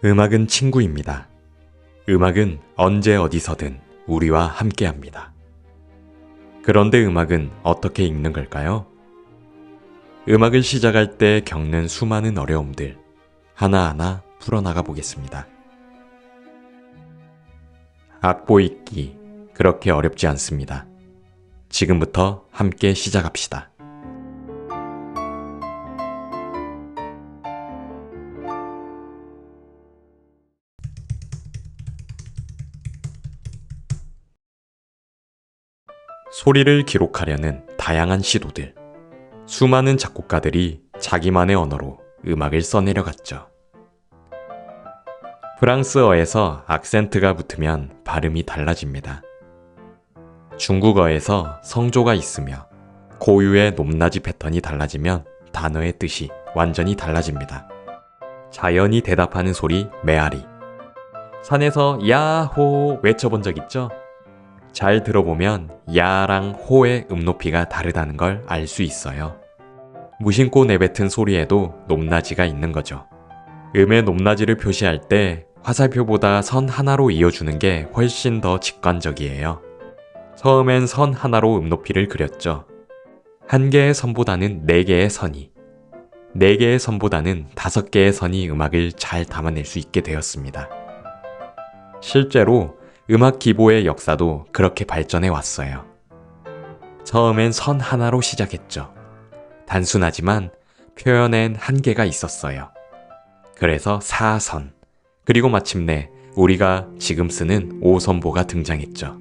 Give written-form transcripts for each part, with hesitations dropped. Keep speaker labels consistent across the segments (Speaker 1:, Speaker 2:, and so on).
Speaker 1: 음악은 친구입니다. 음악은 언제 어디서든 우리와 함께합니다. 그런데 음악은 어떻게 읽는 걸까요? 음악을 시작할 때 겪는 수많은 어려움들 하나하나 풀어나가 보겠습니다. 악보 읽기 그렇게 어렵지 않습니다. 지금부터 함께 시작합시다. 소리를 기록하려는 다양한 시도들. 수많은 작곡가들이 자기만의 언어로 음악을 써내려갔죠. 프랑스어에서 악센트가 붙으면 발음이 달라집니다. 중국어에서 성조가 있으며 고유의 높낮이 패턴이 달라지면 단어의 뜻이 완전히 달라집니다. 자연이 대답하는 소리 메아리. 산에서 야호 외쳐본 적 있죠? 잘 들어보면 야랑 호의 음높이가 다르다는 걸 알 수 있어요. 무심코 내뱉은 소리에도 높낮이가 있는 거죠. 음의 높낮이를 표시할 때 화살표보다 선 하나로 이어주는 게 훨씬 더 직관적이에요. 처음엔 선 하나로 음높이를 그렸죠. 한 개의 선보다는 네 개의 선이, 네 개의 선보다는 다섯 개의 선이 음악을 잘 담아낼 수 있게 되었습니다. 실제로 음악 기보의 역사도 그렇게 발전해 왔어요. 처음엔 선 하나로 시작했죠. 단순하지만 표현엔 한계가 있었어요. 그래서 4선, 그리고 마침내 우리가 지금 쓰는 5선보가 등장했죠.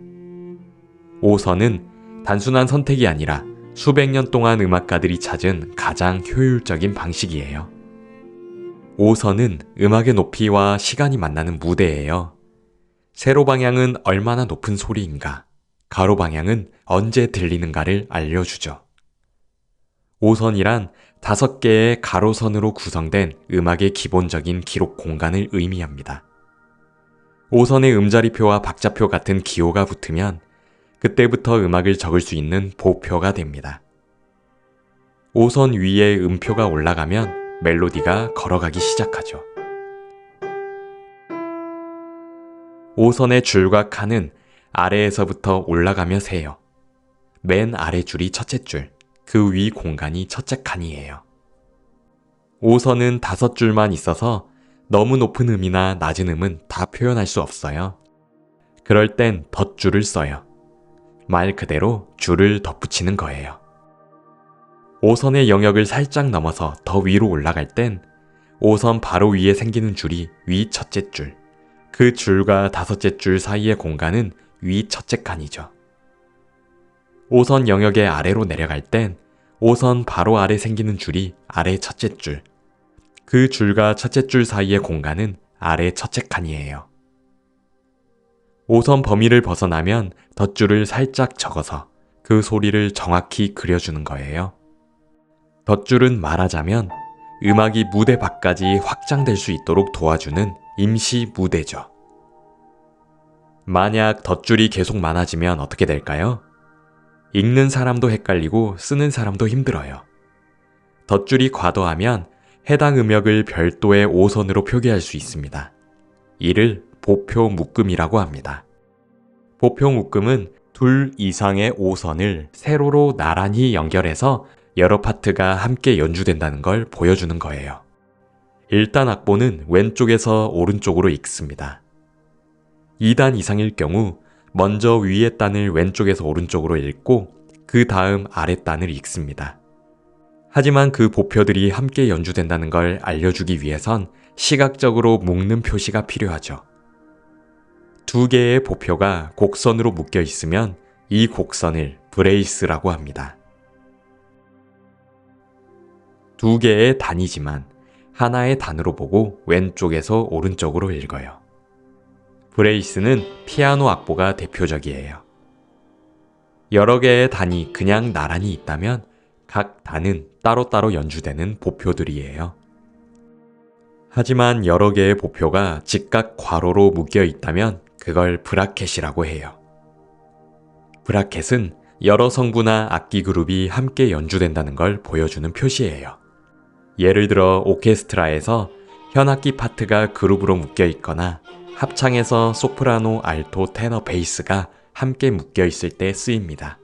Speaker 1: 5선은 단순한 선택이 아니라 수백 년 동안 음악가들이 찾은 가장 효율적인 방식이에요. 5선은 음악의 높이와 시간이 만나는 무대예요. 세로 방향은 얼마나 높은 소리인가, 가로 방향은 언제 들리는가를 알려주죠. 5선이란 5개의 가로선으로 구성된 음악의 기본적인 기록 공간을 의미합니다. 5선의 음자리표와 박자표 같은 기호가 붙으면 그때부터 음악을 적을 수 있는 보표가 됩니다. 5선 위에 음표가 올라가면 멜로디가 걸어가기 시작하죠. 5선의 줄과 칸은 아래에서부터 올라가며 세요. 맨 아래 줄이 첫째 줄, 그 위 공간이 첫째 칸이에요. 5선은 5줄만 있어서 너무 높은 음이나 낮은 음은 다 표현할 수 없어요. 그럴 땐 덧줄을 써요. 말 그대로 줄을 덧붙이는 거예요. 5선의 영역을 살짝 넘어서 더 위로 올라갈 땐 5선 바로 위에 생기는 줄이 위 첫째 줄, 그 줄과 다섯째 줄 사이의 공간은 위 첫째 칸이죠. 5선 영역의 아래로 내려갈 땐 5선 바로 아래 생기는 줄이 아래 첫째 줄, 그 줄과 첫째 줄 사이의 공간은 아래 첫째 칸이에요. 5선 범위를 벗어나면 덧줄을 살짝 적어서 그 소리를 정확히 그려주는 거예요. 덧줄은 말하자면 음악이 무대 밖까지 확장될 수 있도록 도와주는 임시 무대죠. 만약 덧줄이 계속 많아지면 어떻게 될까요? 읽는 사람도 헷갈리고 쓰는 사람도 힘들어요. 덧줄이 과도하면 해당 음역을 별도의 5선으로 표기할 수 있습니다. 이를 보표 묶음이라고 합니다. 보표 묶음은 둘 이상의 5선을 세로로 나란히 연결해서 여러 파트가 함께 연주된다는 걸 보여주는 거예요. 일단 악보는 왼쪽에서 오른쪽으로 읽습니다. 2단 이상일 경우 먼저 위의 단을 왼쪽에서 오른쪽으로 읽고 그 다음 아래 단을 읽습니다. 하지만 그 보표들이 함께 연주된다는 걸 알려주기 위해선 시각적으로 묶는 표시가 필요하죠. 2개의 보표가 곡선으로 묶여 있으면 이 곡선을 브레이스라고 합니다. 2개의 단이지만 하나의 단으로 보고 왼쪽에서 오른쪽으로 읽어요. 브레이스는 피아노 악보가 대표적이에요. 여러 개의 단이 그냥 나란히 있다면 각 단은 따로따로 연주되는 보표들이에요. 하지만 여러 개의 보표가 직각 괄호로 묶여 있다면 그걸 브라켓이라고 해요. 브라켓은 여러 성부나 악기 그룹이 함께 연주된다는 걸 보여주는 표시예요. 예를 들어 오케스트라에서 현악기 파트가 그룹으로 묶여 있거나 합창에서 소프라노, 알토, 테너, 베이스가 함께 묶여 있을 때 쓰입니다.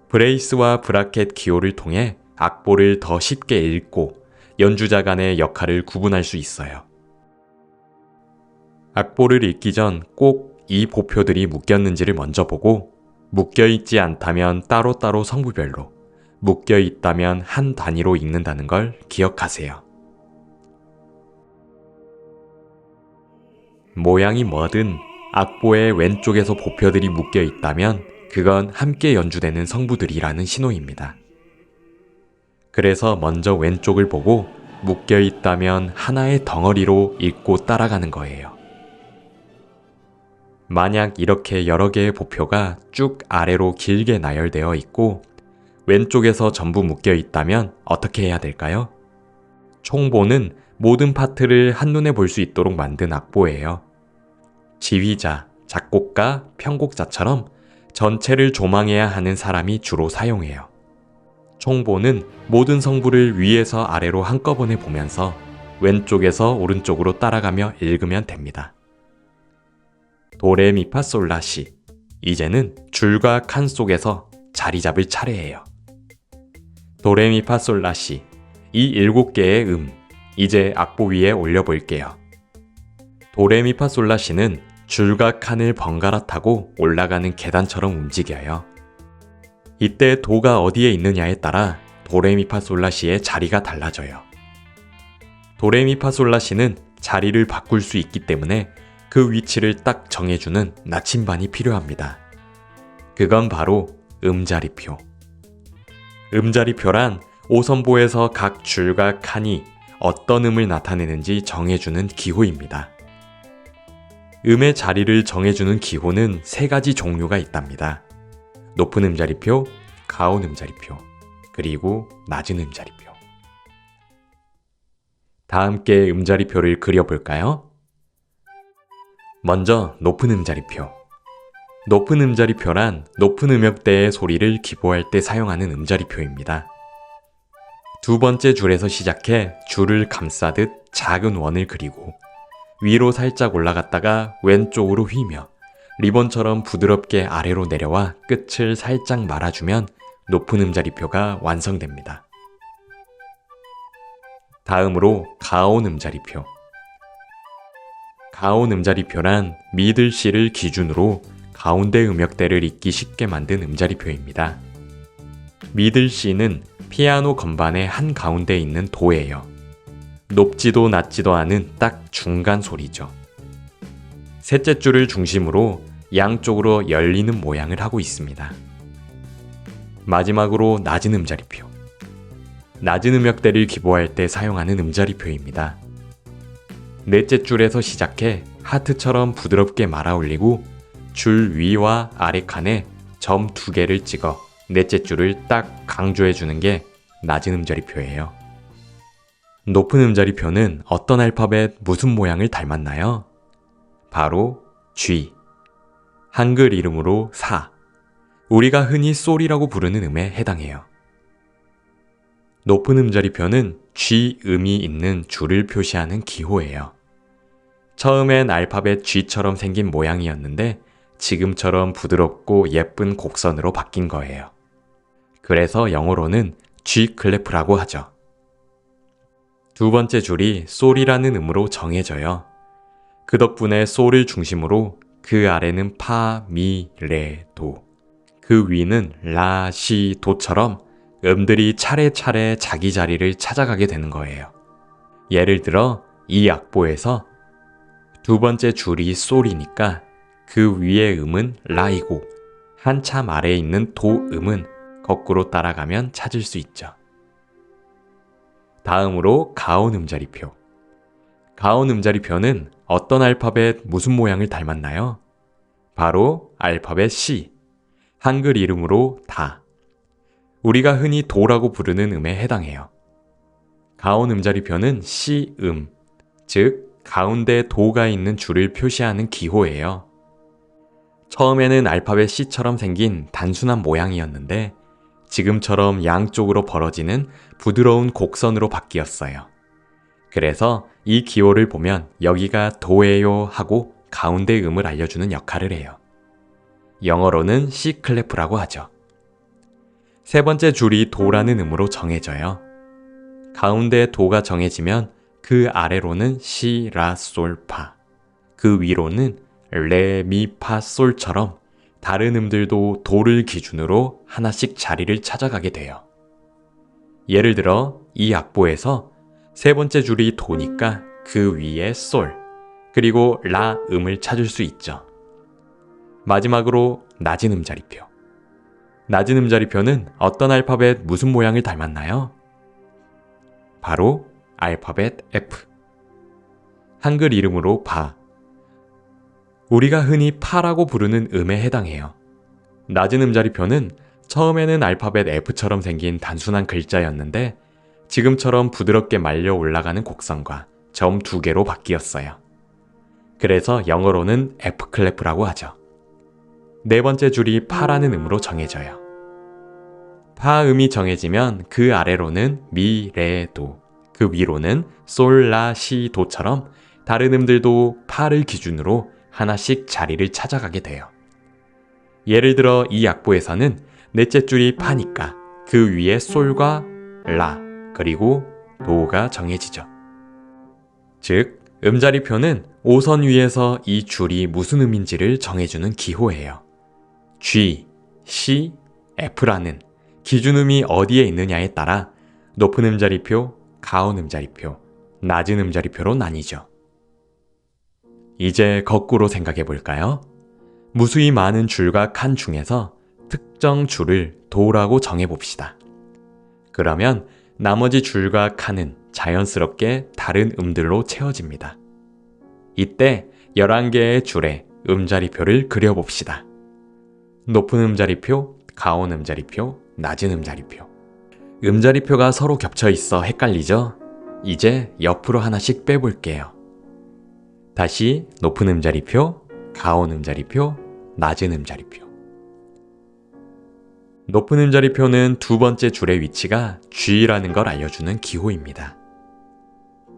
Speaker 1: 브레이스와 브라켓 기호를 통해 악보를 더 쉽게 읽고 연주자 간의 역할을 구분할 수 있어요. 악보를 읽기 전 꼭 이 보표들이 묶였는지를 먼저 보고 묶여 있지 않다면 따로따로 성부별로, 묶여 있다면 한 단위로 읽는다는 걸 기억하세요. 모양이 뭐든 악보의 왼쪽에서 보표들이 묶여 있다면 그건 함께 연주되는 성부들이라는 신호입니다. 그래서 먼저 왼쪽을 보고 묶여 있다면 하나의 덩어리로 읽고 따라가는 거예요. 만약 이렇게 여러 개의 보표가 쭉 아래로 길게 나열되어 있고 왼쪽에서 전부 묶여 있다면 어떻게 해야 될까요? 총보는 모든 파트를 한눈에 볼 수 있도록 만든 악보예요. 지휘자, 작곡가, 편곡자처럼 전체를 조망해야 하는 사람이 주로 사용해요. 총보는 모든 성부를 위에서 아래로 한꺼번에 보면서 왼쪽에서 오른쪽으로 따라가며 읽으면 됩니다. 도레미파솔라시, 이제는 줄과 칸 속에서 자리 잡을 차례예요. 도레미파솔라시, 이 7개의 이제 악보 위에 올려볼게요. 도레미파솔라시는 줄과 칸을 번갈아 타고 올라가는 계단처럼 움직여요. 이때 도가 어디에 있느냐에 따라 도레미파솔라시의 자리가 달라져요. 도레미파솔라시는 자리를 바꿀 수 있기 때문에 그 위치를 딱 정해주는 나침반이 필요합니다. 그건 바로 음자리표. 음자리표란 오선보에서 각 줄과 칸이 어떤 음을 나타내는지 정해주는 기호입니다. 음의 자리를 정해주는 기호는 3가지 종류가 있답니다. 높은 음자리표, 가온 음자리표, 그리고 낮은 음자리표. 다 함께 음자리표를 그려볼까요? 먼저 높은 음자리표. 높은 음자리표란 높은 음역대의 소리를 기보할 때 사용하는 음자리표입니다. 두 번째 줄에서 시작해 줄을 감싸듯 작은 원을 그리고 위로 살짝 올라갔다가 왼쪽으로 휘며 리본처럼 부드럽게 아래로 내려와 끝을 살짝 말아주면 높은 음자리표가 완성됩니다. 다음으로 가온 음자리표. 가온 음자리표란 미들 C를 기준으로 가운데 음역대를 읽기 쉽게 만든 음자리표입니다. 미들 C는 피아노 건반의 한가운데 있는 도예요. 높지도 낮지도 않은 딱 중간 소리죠. 셋째 줄을 중심으로 양쪽으로 열리는 모양을 하고 있습니다. 마지막으로 낮은 음자리표. 낮은 음역대를 기보할 때 사용하는 음자리표입니다. 넷째 줄에서 시작해 하트처럼 부드럽게 말아 올리고 줄 위와 아래 칸에 점 2개를 찍어 넷째 줄을 딱 강조해 주는 게 낮은 음자리표예요. 높은 음자리표는 어떤 알파벳 무슨 모양을 닮았나요? 바로 G. 한글 이름으로 사. 우리가 흔히 솔이라고 부르는 음에 해당해요. 높은 음자리표는 G 음이 있는 줄을 표시하는 기호예요. 처음엔 알파벳 G처럼 생긴 모양이었는데 지금처럼 부드럽고 예쁜 곡선으로 바뀐 거예요. 그래서 영어로는 G 클래프라고 하죠. 두 번째 줄이 솔이라는 음으로 정해져요. 그 덕분에 솔을 중심으로 그 아래는 파, 미, 레, 도, 그 위는 라, 시, 도처럼 음들이 차례차례 자기 자리를 찾아가게 되는 거예요. 예를 들어 이 악보에서 두 번째 줄이 솔이니까 그 위의 음은 라이고 한참 아래에 있는 도 음은 거꾸로 따라가면 찾을 수 있죠. 다음으로 가온 음자리표. 가온 음자리표는 어떤 알파벳 무슨 모양을 닮았나요? 바로 알파벳 C. 한글 이름으로 다. 우리가 흔히 도라고 부르는 음에 해당해요. 가온 음자리표는 C 즉 가운데 도가 있는 줄을 표시하는 기호예요. 처음에는 알파벳 C처럼 생긴 단순한 모양이었는데 지금처럼 양쪽으로 벌어지는 부드러운 곡선으로 바뀌었어요. 그래서 이 기호를 보면 여기가 도예요 하고 가운데 음을 알려주는 역할을 해요. 영어로는 C 클래프라고 하죠. 세 번째 줄이 도라는 음으로 정해져요. 가운데 도가 정해지면 그 아래로는 시, 라, 솔, 파, 그 위로는 레, 미, 파, 솔처럼 다른 음들도 도를 기준으로 하나씩 자리를 찾아가게 돼요. 예를 들어 이 악보에서 세 번째 줄이 도니까 그 위에 솔, 그리고 라 음을 찾을 수 있죠. 마지막으로 낮은 음자리표. 낮은 음자리표는 어떤 알파벳 무슨 모양을 닮았나요? 바로 알파벳 F. 한글 이름으로 파. 우리가 흔히 파라고 부르는 음에 해당해요. 낮은 음자리표는 처음에는 알파벳 F처럼 생긴 단순한 글자였는데 지금처럼 부드럽게 말려 올라가는 곡선과 점 2개로 바뀌었어요. 그래서 영어로는 F 클래프라고 하죠. 네 번째 줄이 파라는 음으로 정해져요. 파 음이 정해지면 그 아래로는 미, 레, 도, 그 위로는 솔, 라, 시, 도처럼 다른 음들도 파를 기준으로 하나씩 자리를 찾아가게 돼요. 예를 들어 이 악보에서는 넷째 줄이 파니까 그 위에 솔과 라, 그리고 도가 정해지죠. 즉, 음자리표는 오선 위에서 이 줄이 무슨 음인지를 정해주는 기호예요. G, C, F라는 기준음이 어디에 있느냐에 따라 높은 음자리표, 가운 음자리표, 낮은 음자리표로 나뉘죠. 이제 거꾸로 생각해 볼까요? 무수히 많은 줄과 칸 중에서 특정 줄을 도라고 정해 봅시다. 그러면 나머지 줄과 칸은 자연스럽게 다른 음들로 채워집니다. 이때 11개의 줄에 음자리표를 그려봅시다. 높은 음자리표, 가온 음자리표, 낮은 음자리표. 음자리표가 서로 겹쳐 있어 헷갈리죠? 이제 옆으로 하나씩 빼볼게요. 다시 높은 음자리표, 가온 음자리표, 낮은 음자리표. 높은 음자리표는 두 번째 줄의 위치가 G라는 걸 알려주는 기호입니다.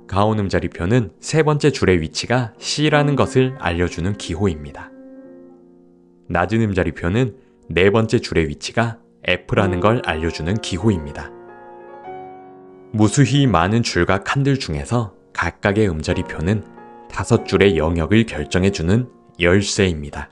Speaker 1: 가온 음자리표는 세 번째 줄의 위치가 C라는 것을 알려주는 기호입니다. 낮은 음자리표는 네 번째 줄의 위치가 F라는 걸 알려주는 기호입니다. 무수히 많은 줄과 칸들 중에서 각각의 음자리표는 5줄의 영역을 결정해주는 열쇠입니다.